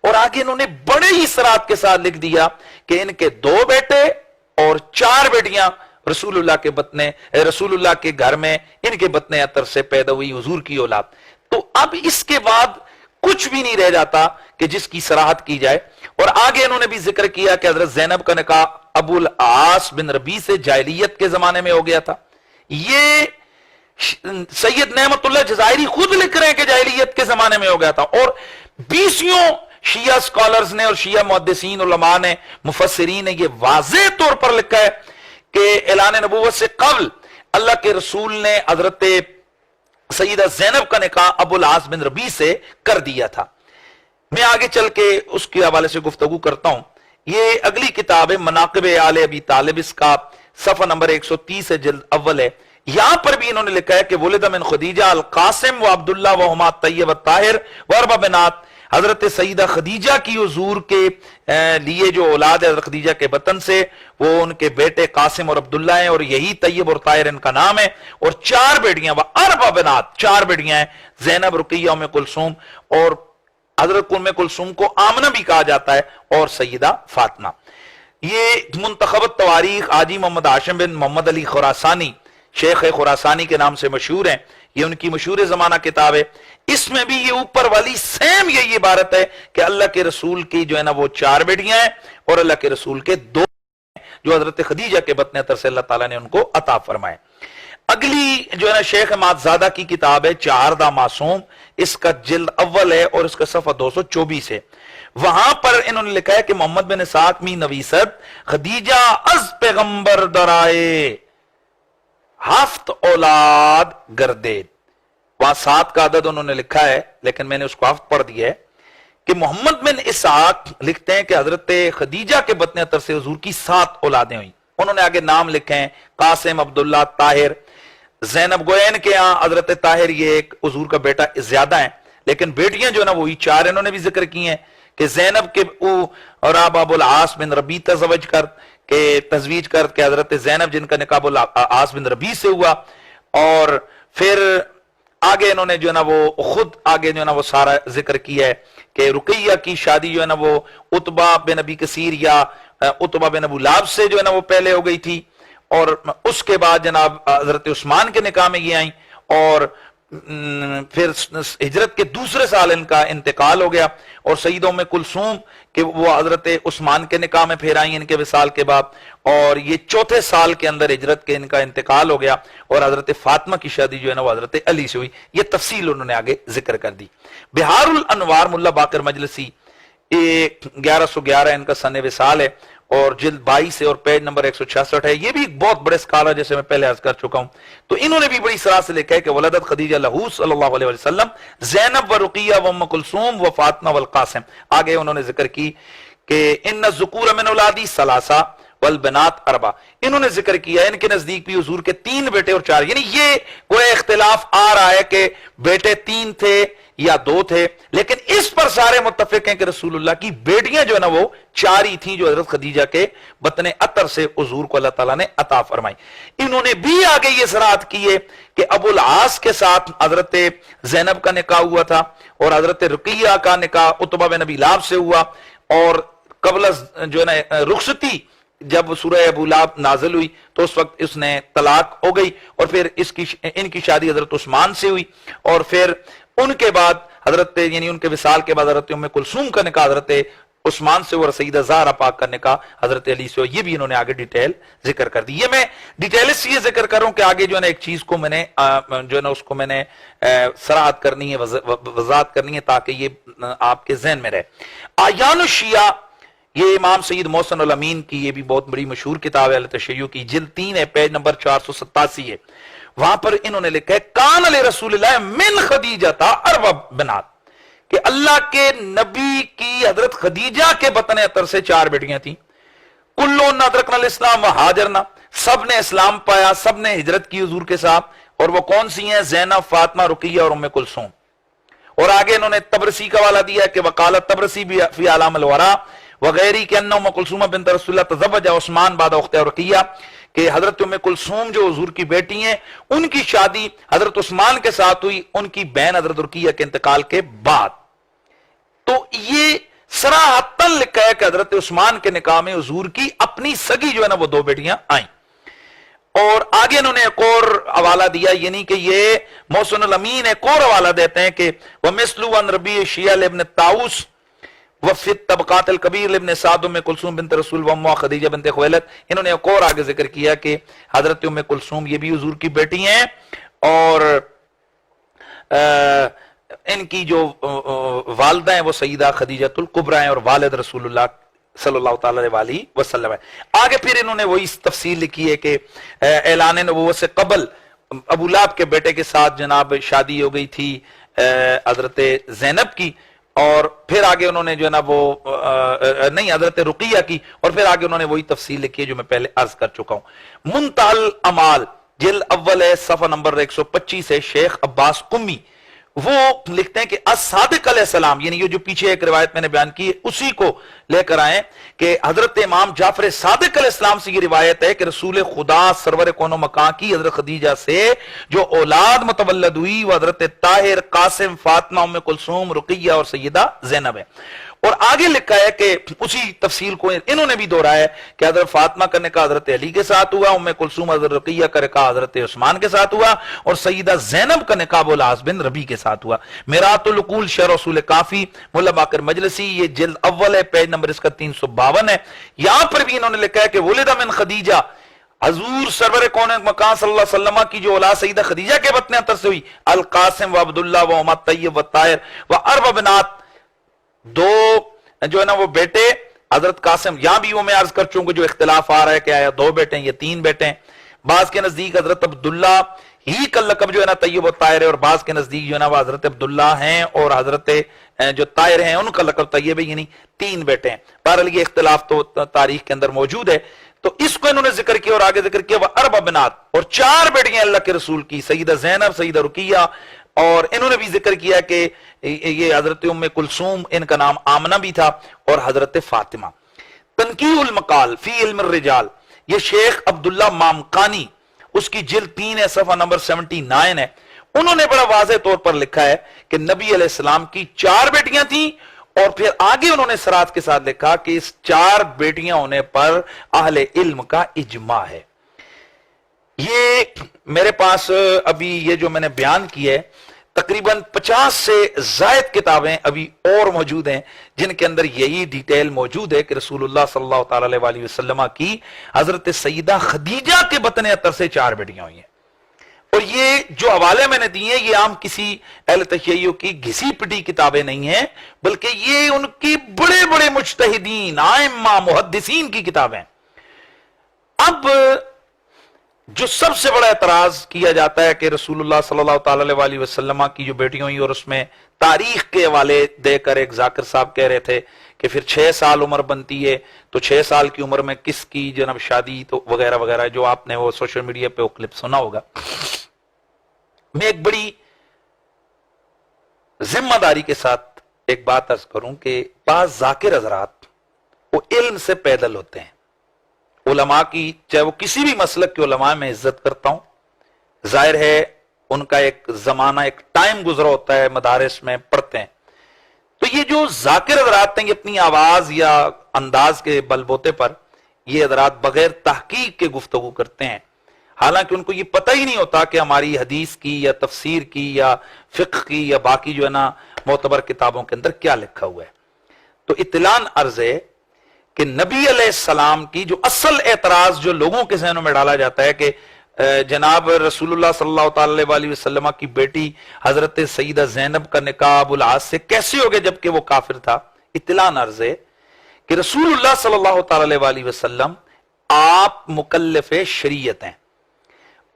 Speaker 1: اور آگے انہوں نے بڑے ہی صراحت کے ساتھ لکھ دیا کہ ان کے 2 بیٹے اور 4 بیٹیاں رسول اللہ کے بطنے، رسول اللہ کے گھر میں ان کے بطن عطر سے پیدا ہوئی حضور کی اولاد. تو اب اس کے بعد کچھ بھی نہیں رہ جاتا کہ جس کی صراحت کی جائے. اور آگے انہوں نے بھی ذکر کیا کہ حضرت زینب کا نکاح ابو العاص بن ربیع سے جاہلیت کے زمانے میں ہو گیا تھا. یہ سید نعمت اللہ جزائری خود لکھ رہے ہیں کہ جاہلیت کے زمانے میں ہو گیا تھا، اور 20 شیعہ سکالرز نے اور شیعہ محدثین علماء نے مفسرین نے یہ واضح طور پر لکھا ہے کہ اعلان نبوت سے قبل اللہ کے رسول نے حضرت سیدہ زینب کا نکاح ابو العاص بن ربیع سے کر دیا تھا. میں آگے چل کے اس کے حوالے سے گفتگو کرتا ہوں. یہ اگلی کتاب ہے مناقب آل ابی طالب، اس کا صفحہ نمبر 130 ہے، جلد اول ہے. یہاں پر بھی انہوں نے لکھا ہے کہ ولد من خدیجہ القاسم و عبداللہ و ہما طیب الطاہر و اربع بنات. حضرت سیدہ خدیجہ کی حضور کے لیے جو اولاد ہے حضرت خدیجہ کے بطن سے، وہ ان کے بیٹے قاسم اور عبداللہ ہیں، اور یہی طیب اور طاہر ان کا نام ہے. اور 4 بیٹیاں و اربع بنات، 4 بیٹیاں ہیں، زینب، رقیہ، ام کلثوم، اور حضرت ام کلثوم کو آمنہ بھی کہا جاتا ہے، اور سیدہ فاطمہ. یہ منتخبت تواریخ حاجی محمد ہاشم بن محمد علی خراسانی، شیخ خراسانی کے نام سے مشہور ہیں، یہ ان کی مشہور زمانہ کتاب ہے. اس میں بھی یہ اوپر والی سیم یہی عبارت ہے کہ اللہ کے رسول کی جو ہے نا وہ 4 بیٹیاں ہیں، اور اللہ کے رسول کے 2 ہیں جو حضرت خدیجہ کے بطن عطر سے اللہ تعالیٰ نے ان کو عطا فرمائے. اگلی جو ہے نا شیخ ماتزادہ کی کتاب ہے 4 دا معصوم، اس کا جلد اول ہے اور اس کا صفحہ 224 ہے. وہاں پر انہوں نے لکھا ہے کہ محمد بن اسحاق می نویسد خدیجہ از پیغمبر درائے 7 اولاد گردید. وہاں 7 کا عدد انہوں نے لکھا ہے، لیکن میں نے اس کو 7 پڑھ دیا ہے کہ محمد بن اسحاق لکھتے ہیں کہ حضرت خدیجہ کے بطن عطر سے حضور کی 7 اولادیں ہوئیں. انہوں نے آگے نام لکھے ہیں قاسم، عبداللہ، طاہر. زینب گوین کے ہاں حضرت طاہر یہ ایک حضور کا بیٹا زیادہ ہیں، لیکن بیٹیاں جو ہے نا وہی 4 انہوں نے بھی ذکر کی ہیں کہ زینب کے اور ابو العاص بن ربیع تزویج کر کہ حضرت زینب جن کا نکاح ابو العاص بن ربیع سے ہوا. اور پھر آگے انہوں نے جو ہے نا وہ خود آگے جو ہے نا وہ سارا ذکر کیا ہے کہ رقیہ کی شادی جو ہے نا وہ عتبہ بن ابی کثیر یا عتبہ بن ابو لہب سے جو ہے نا وہ پہلے ہو گئی تھی، اور اس کے بعد جناب حضرت عثمان کے نکاح میں یہ آئیں، اور پھر ہجرت کے دوسرے سال ان کا انتقال ہو گیا. اور سیدہ ام کلثوم کہ وہ حضرت عثمان کے نکاح میں پھر آئیں ان کے وصال کے بعد، اور یہ 4تھے سال کے اندر ہجرت کے ان کا انتقال ہو گیا. اور حضرت فاطمہ کی شادی جو ہے نا وہ حضرت علی سے ہوئی. یہ تفصیل انہوں نے آگے ذکر کر دی. بہار الانوار ملا باقر مجلسی 1111 ان کا سن وصال ہے، اور جلد 22 ہے اور پیج نمبر 166 ہے. یہ بھی ایک بہت بڑے اسکالر جیسے میں پہلے عرض کر چکا ہوں. تو انہوں نے بھی بڑی صراح سے لکھا ہے کہ ولدت خدیجہ لہو صلی اللہ علیہ وسلم زینب و رقیہ و ام کلثوم و فاطمہ والقاسم. آگے انہوں نے ذکر کی کہ ان الذکور من اولادی ثلاثہ والبنات 4. انہوں نے ذکر کیا ان کے نزدیک بھی حضور کے 3 بیٹے اور 4، یعنی یہ کوئی اختلاف آ رہا ہے کہ بیٹے 3 تھے یا 2 تھے، لیکن اس پر سارے متفق ہیں کہ رسول اللہ کی بیٹیاں جو ہے نا وہ 4 ہی تھیں جو حضرت خدیجہ کے بطن عطر سے حضور کو اللہ تعالیٰ نے عطا فرمائی. انہوں نے بھی آگے یہ صراحت کی ہے کہ ابو العاص کے ساتھ حضرت زینب کا نکاح ہوا تھا، اور حضرت رقیہ کا نکاح عتبہ بن ابی لہب سے ہوا، اور قبل جو ہے نا رخصتی جب سورہ ابو لہب نازل ہوئی تو اس وقت اس نے طلاق ہو گئی، اور پھر ان کی شادی حضرت عثمان سے ہوئی، اور پھر ان کے بعد حضرت یعنی ان کے وصال کے بعد حضرت ام کلثوم کا نکاح حضرت عثمان سے، اور سیدہ زہرا پاک کا نکاح حضرت علی سے. یہ بھی انہوں نے آگے ڈیٹیل ذکر کر دی. یہ میں ڈیٹیل سے یہ ذکر کروں کہ آگے جو ہے نا ایک چیز کو میں نے جو ہے نا اس کو میں نے صراحت کرنی ہے، وضاحت کرنی ہے تاکہ یہ آپ کے ذہن میں رہے. آیان الشیعہ یہ امام سید محسن الامین کی یہ بھی بہت بڑی مشہور کتاب ہے تشیع کی، جلد 3 ہے، پیج نمبر 487 ہے. وہاں پر انہوں نے لکھا ہے کان علی رسول اللہ من خدیجہ 4 بنات، کہ اللہ کے نبی کی حضرت خدیجہ کے بطن اطہر سے 4 بیٹیاں تھیں. کلون ادرکنا الاسلام و ہاجرنا، سب نے اسلام پایا، سب نے ہجرت کی حضور کے ساتھ. اور وہ کون سی ہیں؟ زینب، فاطمہ، رقیہ اور ام کلثوم. اور آگے انہوں نے تبرسی کا حوالہ دیا کہ وقالت تبرسی بھی فی اعلام الورا وغیری کہ ان ام کلثوم بنت رسول اللہ تزوج عثمان بعد اخت رقیہ، کہ حضرت ام کلثوم جو حضور کی بیٹی ہیں ان کی شادی حضرت عثمان کے ساتھ ہوئی، ان کی بہن حضرت رقیہ کے انتقال کے بعد. تو یہ صراحتاً لکھا ہے کہ حضرت عثمان کے نکاح میں حضور کی اپنی سگی جو ہے نا وہ 2 بیٹیاں آئیں. اور آگے انہوں نے ایک اور حوالہ دیا، یعنی کہ یہ محسن الامین ایک اور حوالہ دیتے ہیں کہ وَمِثْلُ عَنْ رَبِيعِ شِيَعَ لِابْنِ طاؤس وفی الطبقات الکبیر لابن سعد ام کلثوم بنت رسول وام خدیجہ بنت خویلد. انہوں نے ایک اور آگے ذکر کیا کہ حضرت ام کلثوم یہ بھی حضور کی بیٹی ہیں، اور ان کی جو والدہ ہیں وہ سیدہ خدیجۃ الکبریٰ ہیں اور والد رسول اللہ صلی اللہ تعالی علیہ وسلم ہے. آگے پھر انہوں نے وہی تفصیل لکھی ہے کہ اعلان نبوت سے قبل ابو لہب کے بیٹے کے ساتھ جناب شادی ہو گئی تھی حضرت زینب کی، اور پھر آگے انہوں نے جو ہے نا وہ نہیں حضرت رقیہ کی، اور پھر آگے انہوں نے وہی تفصیل لکھی ہے جو میں پہلے عرض کر چکا ہوں. منتہی الامال جلد اول ہے، صفحہ نمبر 125 ہے. شیخ عباس قمی وہ لکھتے ہیں کہ الصادق علیہ السلام، یعنی یہ جو پیچھے ایک روایت میں نے بیان کی اسی کو لے کر آئیں کہ حضرت امام جعفر صادق علیہ السلام سے یہ روایت ہے کہ رسول خدا سرور کون و مکان کی حضرت خدیجہ سے جو اولاد متولد ہوئی وہ حضرت طاہر، قاسم، فاطمہ، ام کلثوم، رقیہ اور سیدہ زینب ہے. اور آگے لکھا ہے کہ اسی تفصیل کو انہوں نے بھی دہرایا ہے کہ حضرت فاطمہ کا نکاح حضرت علی کے ساتھ ہوا، ام کلثوم حضرت رقیہ کا نکاح حضرت عثمان کے ساتھ ہوا، اور سیدہ زینب کا نکاح ابو العاص بن ربیع کے ساتھ ہوا. میرات العقول شرح اصول کافی ملا باقر مجلسی، یہ جلد اول ہے، پیج نمبر اس کا 352 ہے. یہاں پر بھی انہوں نے لکھا ہے کہ ولد من خدیجہ، حضور سرور کون مکان صلی اللہ علیہ وسلم کی جو اولاد سیدہ خدیجہ کے بطن اطہر سے ہوئی، القاسم و عبداللہ و محمد طیب و طاہر و اربع بنات، 2 جو ہے نا وہ بیٹے حضرت قاسم. یہاں بھی وہ میں عرض کر چوں کہ جو اختلاف آ رہا ہے کہ آیا 2 بیٹے ہیں یا 3 بیٹے ہیں. بعض کے نزدیک حضرت عبداللہ ہی کا لقب جو ہے نا طیب و طاہر ہے، اور بعض کے نزدیک جو ہے نا وہ حضرت عبداللہ ہیں اور حضرت جو طاہر ہیں ان کا لقب طیب ہے، یعنی 3 بیٹے ہیں. بہرحال یہ اختلاف تو تاریخ کے اندر موجود ہے. تو اس کو انہوں نے ذکر کیا اور آگے ذکر کیا وہ اربع بنات، اور 4 بیٹیاں اللہ کے رسول کی، سیدہ زینب، سیدہ رقیہ، اور انہوں نے بھی ذکر کیا کہ یہ حضرت ام کلثوم ان کا نام آمنہ بھی تھا، اور حضرت فاطمہ. تنقیح المقال فی علم الرجال، یہ شیخ عبداللہ مامقانی، اس کی جلد 3 ہے، صفحہ نمبر 79 ہے. انہوں نے بڑا واضح طور پر لکھا ہے کہ نبی علیہ السلام کی 4 بیٹیاں تھیں، اور پھر آگے انہوں نے صراحت کے ساتھ لکھا کہ اس 4 بیٹیاں ہونے پر اہل علم کا اجماع ہے. یہ میرے پاس ابھی یہ جو میں نے بیان کی ہے تقریباً 50 سے زائد کتابیں ابھی اور موجود ہیں جن کے اندر یہی ڈیٹیل موجود ہے کہ رسول اللہ صلی اللہ تعالی علیہ وسلم کی حضرت سیدہ خدیجہ کے بطن اطہر سے 4 بیٹیاں ہوئی ہیں. اور یہ جو حوالے میں نے دیے ہیں یہ عام کسی اہل تشیع کی گھسی پٹی کتابیں نہیں ہیں، بلکہ یہ ان کی بڑے بڑے مجتہدین، ائمہ، محدثین کی کتابیں. اب جو سب سے بڑا اعتراض کیا جاتا ہے کہ رسول اللہ صلی اللہ تعالی علیہ وسلم کی جو بیٹیاں ہوئی، اور اس میں تاریخ کے حوالے دے کر ایک ذاکر صاحب کہہ رہے تھے کہ پھر 6 سال عمر بنتی ہے تو 6 سال کی عمر میں کس کی جناب شادی تو وغیرہ وغیرہ، جو آپ نے وہ سوشل میڈیا پہ وہ کلپ سنا ہوگا. میں ایک بڑی ذمہ داری کے ساتھ ایک بات عرض کروں کہ بعض ذاکر حضرات وہ علم سے پیدل ہوتے ہیں. علماء کی چاہے وہ کسی بھی مسلک کے علماء میں عزت کرتا ہوں، ظاہر ہے ان کا ایک زمانہ ایک ٹائم گزرا ہوتا ہے، مدارس میں پڑھتے ہیں. تو یہ جو ذاکر حضرات ہیں یہ اپنی آواز یا انداز کے بل بوتے پر یہ حضرات بغیر تحقیق کے گفتگو کرتے ہیں، حالانکہ ان کو یہ پتہ ہی نہیں ہوتا کہ ہماری حدیث کی یا تفسیر کی یا فقہ کی یا باقی جو ہے نا معتبر کتابوں کے اندر کیا لکھا ہوا ہے. تو اطلاعاً عرض ہے کہ نبی علیہ السلام کی جو اصل اعتراض جو لوگوں کے ذہنوں میں ڈالا جاتا ہے کہ جناب رسول اللہ صلی اللہ تعالی علیہ وسلم کی بیٹی حضرت سیدہ زینب کا نکاح ابو العاص سے کیسے ہو گیا جبکہ وہ کافر تھا. اطلاعاً عرض ہے کہ رسول اللہ صلی اللہ تعالی علیہ وسلم آپ مکلف شریعت ہیں،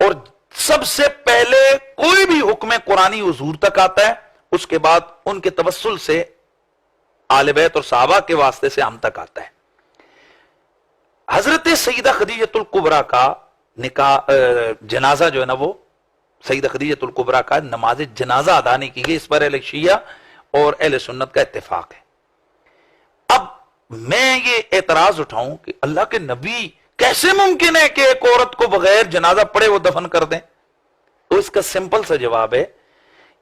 Speaker 1: اور سب سے پہلے کوئی بھی حکم قرآنی حضور تک آتا ہے اس کے بعد ان کے توسل سے آل بیت اور صحابہ کے واسطے سے ہم تک آتا ہے۔ حضرت سیدہ خدیجۃ الکبریٰ کا نکاح جنازہ جو ہے نا، وہ سیدہ خدیجۃ الکبریٰ کا نماز جنازہ ادا نہیں کی گئی، اس پر اہل شیعہ اور اہل سنت کا اتفاق ہے۔ اب میں یہ اعتراض اٹھاؤں کہ اللہ کے نبی کیسے ممکن ہے کہ ایک عورت کو بغیر جنازہ پڑھے وہ دفن کر دیں؟ تو اس کا سمپل سا جواب ہے،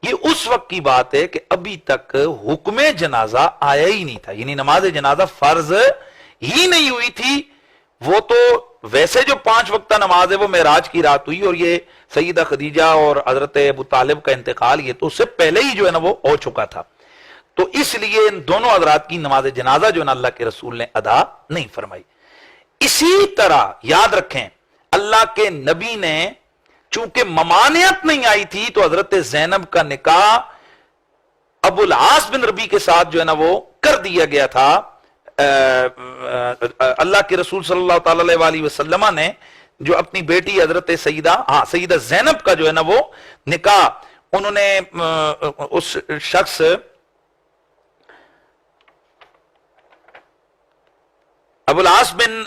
Speaker 1: یہ اس وقت کی بات ہے کہ ابھی تک حکم جنازہ آیا ہی نہیں تھا، یعنی نماز جنازہ فرض ہی نہیں ہوئی تھی۔ وہ تو ویسے جو 5 وقتہ نماز ہے وہ معراج کی رات ہوئی، اور یہ سیدہ خدیجہ اور حضرت ابو طالب کا انتقال یہ تو اس سے پہلے ہی جو ہے نا وہ ہو چکا تھا، تو اس لیے ان دونوں حضرات کی نماز جنازہ جو ہے نا اللہ کے رسول نے ادا نہیں فرمائی۔ اسی طرح یاد رکھیں، اللہ کے نبی نے چونکہ ممانعت نہیں آئی تھی تو حضرت زینب کا نکاح ابو العاص بن ربیع کے ساتھ جو ہے نا وہ کر دیا گیا تھا۔ اللہ کے رسول صلی اللہ تعالی علیہ وسلم نے جو اپنی بیٹی حضرت سیدہ زینب کا جو ہے نا وہ نکاح انہوں نے اس شخص ابو العاص بن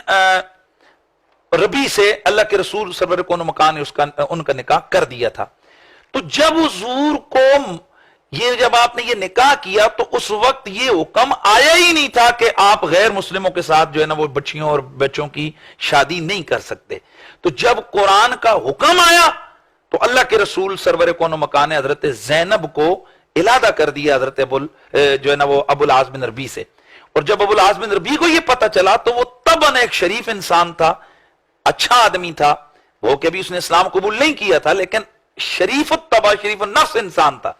Speaker 1: ربیع سے اللہ کے رسول سرور کون مکان نے ان کا نکاح کر دیا تھا۔ تو جب حضور کو جب آپ نے یہ نکاح کیا تو اس وقت یہ حکم آیا ہی نہیں تھا کہ آپ غیر مسلموں کے ساتھ جو ہے نا وہ بچیوں اور بچوں کی شادی نہیں کر سکتے۔ تو جب قرآن کا حکم آیا تو اللہ کے رسول سرور کون مکان نے حضرت زینب کو علادہ کر دیا حضرت جو ہے نا وہ ابو العاص بن ربیع سے۔ اور جب ابو العاص بن ربیع کو یہ پتہ چلا تو وہ طبعاً ایک شریف انسان تھا، اچھا آدمی تھا، وہ کہ بھی اس نے اسلام قبول نہیں کیا تھا، لیکن شریف الطبع شریف النفس انسان تھا۔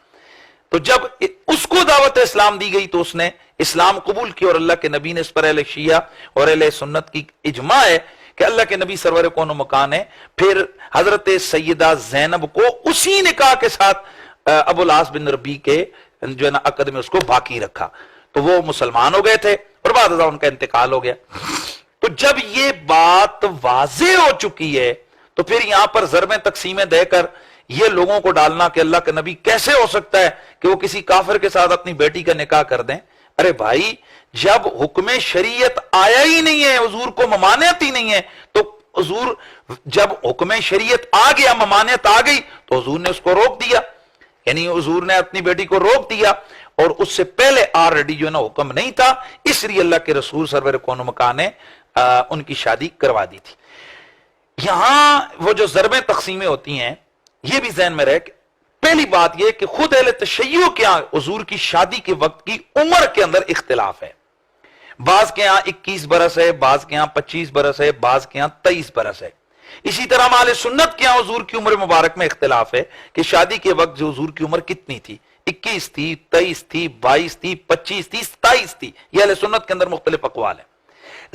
Speaker 1: تو جب اس کو دعوت اسلام دی گئی تو اس نے اسلام قبول کی، اور اللہ کے نبی نے اس پر اہل شیعہ اور اہل سنت کی اجماع ہے کہ اللہ کے نبی سرور کون و مکان ہے پھر حضرت سیدہ زینب کو اسی نکاح کے ساتھ ابو العاص بن ربیع کے جو ہے نا عقد میں اس کو باقی رکھا، تو وہ مسلمان ہو گئے تھے اور بعد ازاں ان کا انتقال ہو گیا۔ تو جب یہ بات واضح ہو چکی ہے تو پھر یہاں پر ضربیں تقسیمیں دے کر یہ لوگوں کو ڈالنا کہ اللہ کا نبی کیسے ہو سکتا ہے کہ وہ کسی کافر کے ساتھ اپنی بیٹی کا نکاح کر دیں۔ ارے بھائی، جب حکم شریعت آیا ہی نہیں ہے، حضور کو ممانعت ہی نہیں ہے، تو حضور جب حکم شریعت آ گیا، ممانعت آ گئی تو حضور نے اس کو روک دیا، یعنی حضور نے اپنی بیٹی کو روک دیا، اور اس سے پہلے آلریڈی جو ہے نا حکم نہیں تھا، اس لیے اللہ کے رسول سرور کون مکان نے ان کی شادی کروا دی تھی۔ یہاں وہ جو ضربیں تقسیمیں ہوتی ہیں یہ بھی ذہن میں رہے کہ پہلی بات یہ کہ خود اہل تشیع کے ہاں حضور کی شادی کے وقت کی عمر کے اندر اختلاف ہے، بعض کے ہاں 21 برس ہے، بعض کے ہاں 25 برس ہے، بعض کے ہاں 23 برس ہے۔ اسی طرح اہل سنت کے ہاں حضور کی عمر مبارک میں اختلاف ہے کہ شادی کے وقت جو حضور کی عمر کتنی تھی، 21 تھی، 23 تھی، 22 تھی، 25 تھی، 27 تھی، یہ اہل سنت کے اندر مختلف اقوال ہیں۔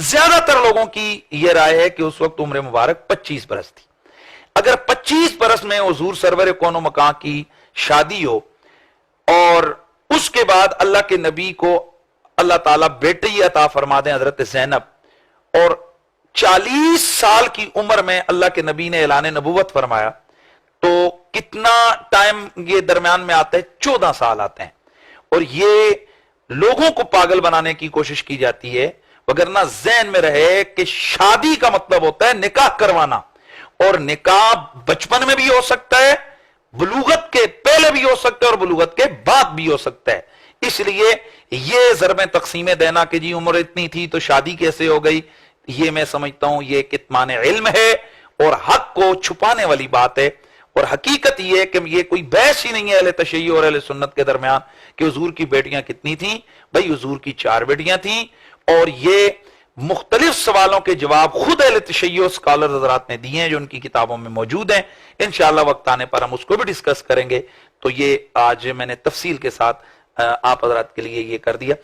Speaker 1: زیادہ تر لوگوں کی یہ رائے ہے کہ اس وقت عمر مبارک 25 برس تھی۔ اگر 25 برس میں حضور سرور کون و مکان کی شادی ہو اور اس کے بعد اللہ کے نبی کو اللہ تعالیٰ بیٹی عطا فرما دیں حضرت زینب، اور 40 سال کی عمر میں اللہ کے نبی نے اعلان نبوت فرمایا، تو کتنا ٹائم یہ درمیان میں آتا ہے؟ 14 سال آتے ہیں، اور یہ لوگوں کو پاگل بنانے کی کوشش کی جاتی ہے، وگرنہ ذہن میں رہے کہ شادی کا مطلب ہوتا ہے نکاح کروانا، اور نکاح بچپن میں بھی ہو سکتا ہے، بلوغت کے پہلے بھی ہو سکتا ہے، اور بلوغت کے بعد بھی ہو سکتا ہے۔ اس لیے یہ ضربیں تقسیمیں دینا کہ جی عمر اتنی تھی تو شادی کیسے ہو گئی، یہ میں سمجھتا ہوں یہ کتمان علم ہے اور حق کو چھپانے والی بات ہے، اور حقیقت یہ ہے کہ یہ کوئی بحث ہی نہیں ہے اہل تشیع اور اہل سنت کے درمیان کہ حضور کی بیٹیاں کتنی تھیں۔ بھائی حضور کی 4 بیٹیاں تھیں، اور یہ مختلف سوالوں کے جواب خود اہل تشیع اسکالر حضرات نے دیے ہیں جو ان کی کتابوں میں موجود ہیں۔ انشاءاللہ وقت آنے پر ہم اس کو بھی ڈسکس کریں گے۔ تو یہ آج میں نے تفصیل کے ساتھ آپ حضرات کے لیے یہ کر دیا۔